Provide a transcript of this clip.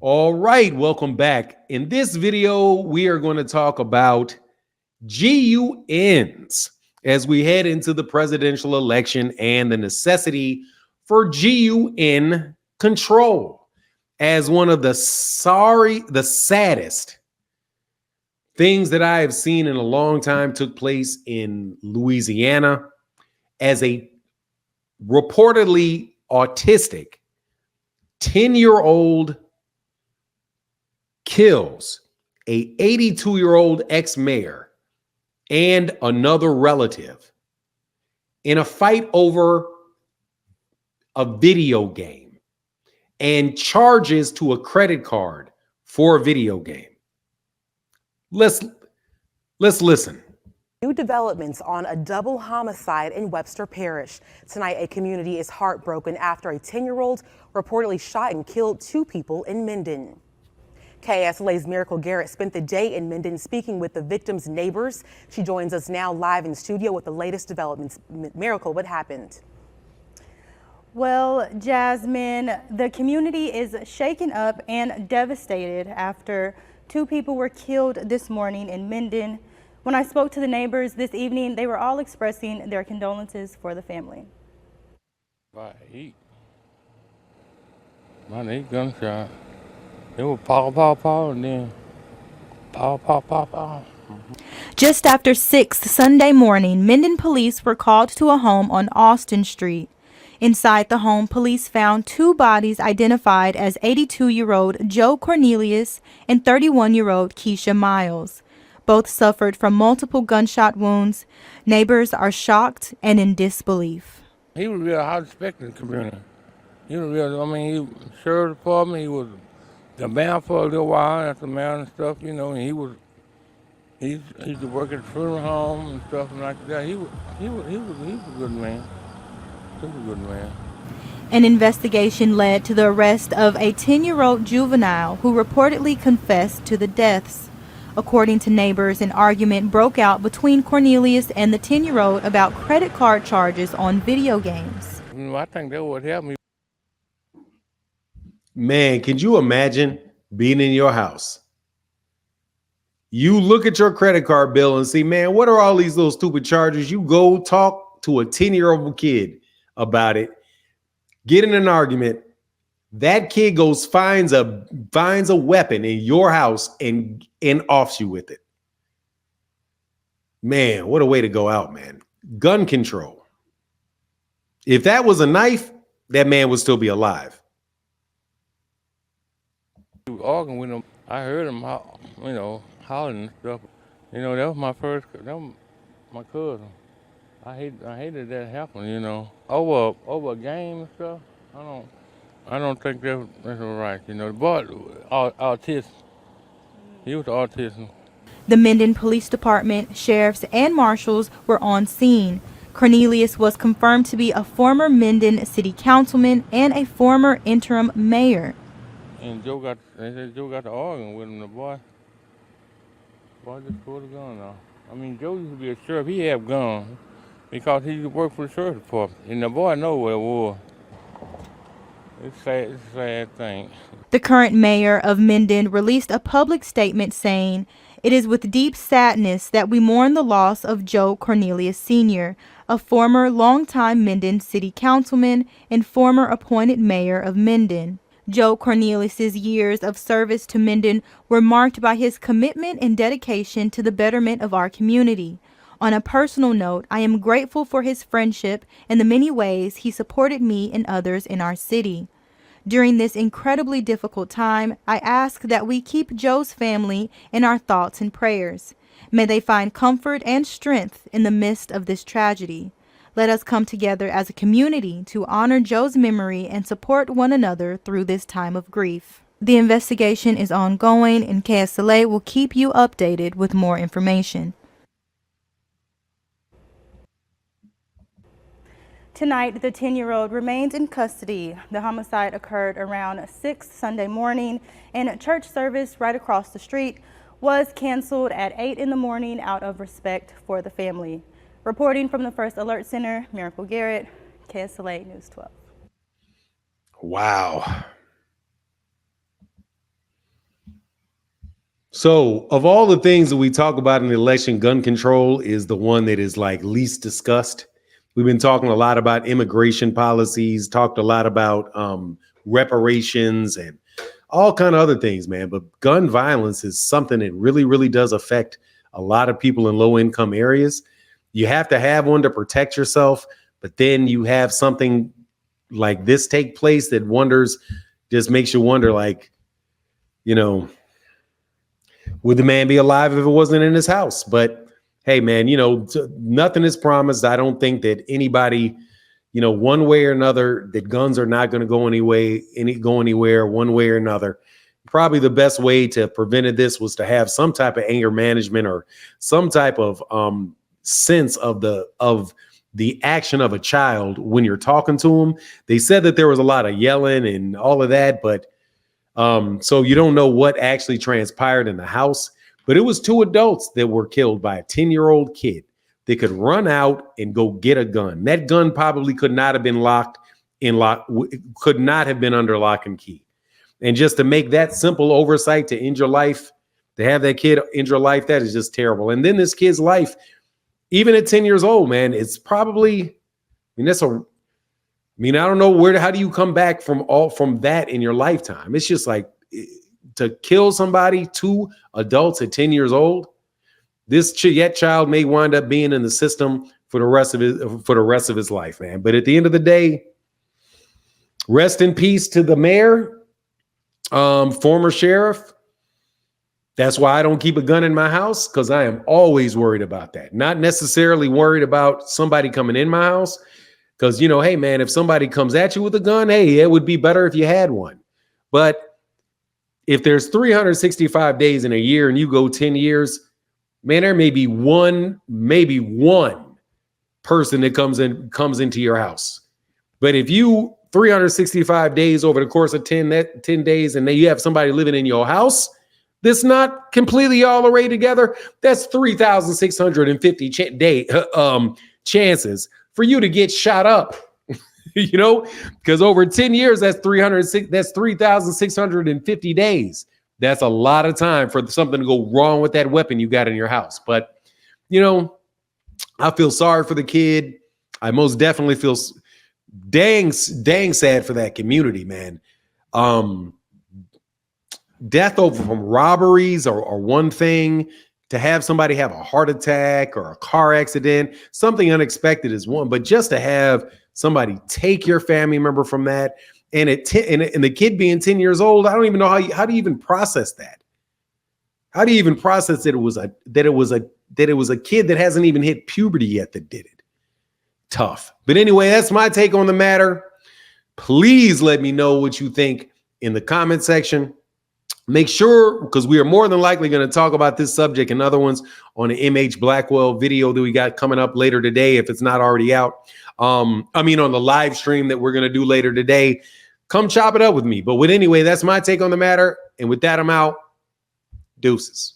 All right, welcome back. In this video, we are going to talk about GUNs as we head into the presidential election and the necessity for GUN control as one of the saddest things that I have seen in a long time took place in Louisiana as a reportedly autistic 10-year-old kills a 82-year-old ex-mayor and another relative in a fight over a video game and charges to a credit card for a video game. Let's listen. New developments on a double homicide in Webster Parish. Tonight, a community is heartbroken after a 10-year-old reportedly shot and killed 2 people in Minden. KSLA's Miracle Garrett spent the day in Minden speaking with the victims' neighbors. She joins us now live in studio with the latest developments. Miracle, what happened? Well, Jasmine, the community is shaken up and devastated after 2 people were killed this morning in Minden. When I spoke to the neighbors this evening, they were all expressing their condolences for the family. My gunshot. It was pow, pow, pow, and then pow, pow, pow, pow. Just after 6 Sunday morning, Minden police were called to a home on Austin Street. Inside the home, police found 2 bodies identified as 82-year-old Joe Cornelius and 31-year-old Keisha Miles. Both suffered from multiple gunshot wounds. Neighbors are shocked and in disbelief. He was real high respected in the community. He was real, he was sheriff department, he was the man for a little while after man and stuff, and he used to work at the funeral home and stuff and like that. He was a good man. He was a good man. An investigation led to the arrest of a 10-year-old juvenile who reportedly confessed to the deaths. According to neighbors, an argument broke out between Cornelius and the 10-year-old about credit card charges on video games. I think that would help me. Man, can you imagine being in your house? You look at your credit card bill and see, man, what are all these little stupid charges? You go talk to a 10-year-old kid about it, get in an argument. That kid goes finds a weapon in your house and offs you with it. Man, what a way to go out, man. Gun control. If that was a knife, that man would still be alive. He was arguing with him. I heard him, hollering and stuff. That was my my cousin. I hated that happened, over a game and stuff. I don't think that's right. The boy, autism. He was autism. The Minden Police Department, sheriffs, and marshals were on scene. Cornelius was confirmed to be a former Minden city councilman and a former interim mayor. And Joe said Joe got to arguing with him. The boy just pulled a gun off. Joe used to be a sheriff. He had guns because he used to work for the sheriff department. And the boy know where it was. It's a sad thing. The current mayor of Minden released a public statement saying, "It is with deep sadness that we mourn the loss of Joe Cornelius Sr., a former longtime Minden city councilman and former appointed mayor of Minden. Joe Cornelius's years of service to Minden were marked by his commitment and dedication to the betterment of our community. On a personal note, I am grateful for his friendship and the many ways he supported me and others in our city. During this incredibly difficult time, I ask that we keep Joe's family in our thoughts and prayers. May they find comfort and strength in the midst of this tragedy. Let us come together as a community to honor Joe's memory and support one another through this time of grief." The investigation is ongoing, and KSLA will keep you updated with more information. Tonight, the 10-year-old remains in custody. The homicide occurred around 6 Sunday morning, and a church service right across the street was canceled at 8 in the morning out of respect for the family. Reporting from the First Alert Center, Miracle Garrett, KSLA News 12. Wow. So, of all the things that we talk about in the election, gun control is the one that is like least discussed. We've been talking a lot about immigration policies, talked a lot about reparations and all kind of other things, man. But gun violence is something that really, really does affect a lot of people in low income areas. You have to have one to protect yourself, but then you have something like this take place that just makes you wonder, like, you know, would the man be alive if it wasn't in his house? But hey, man, nothing is promised. I don't think that anybody, one way or another, that guns are not going to go anywhere one way or another. Probably the best way to prevent this was to have some type of anger management or some type of sense of the action of a child when you're talking to them. They said that there was a lot of yelling and all of that, but so you don't know what actually transpired in the house. But it was 2 adults that were killed by a 10-year-old kid. They could run out and go get a gun. That gun probably could not have been could not have been under lock and key. And just to make that simple oversight to end your life, to have that kid end your life, that is just terrible. And then this kid's life, even at 10 years old, man, it's probably, I don't know how do you come back from that in your lifetime? It's just like to kill somebody, 2 adults at 10 years old. That child may wind up being in the system for the rest of his life, man. But at the end of the day, rest in peace to the mayor, former sheriff. That's why I don't keep a gun in my house, because I am always worried about that. Not necessarily worried about somebody coming in my house, because, hey, man, if somebody comes at you with a gun, hey, it would be better if you had one. But if there's 365 days in a year and you go 10 years, man, there may be one person that comes into your house. But if you 365 days over the course of 10 days, and then you have somebody living in your house that's not completely all arrayed together, that's 3,650 chances for you to get shot up. Because over 10 years, that's 3,650 days. That's a lot of time for something to go wrong with that weapon you got in your house. But, I feel sorry for the kid. I most definitely feel dang sad for that community, man. Death from robberies are one thing. To have somebody have a heart attack or a car accident, something unexpected is one. But just to have somebody take your family member from that, and and the kid being 10 years old, I don't even know how do you even process that? How do you even process that it was a kid that hasn't even hit puberty yet that did it? Tough. But anyway, that's my take on the matter. Please let me know what you think in the comment section. Make sure, because we are more than likely going to talk about this subject and other ones on the MH Blackwell video that we got coming up later today, if it's not already out. On the live stream that we're going to do later today. Come chop it up with me. But anyway, that's my take on the matter. And with that, I'm out. Deuces.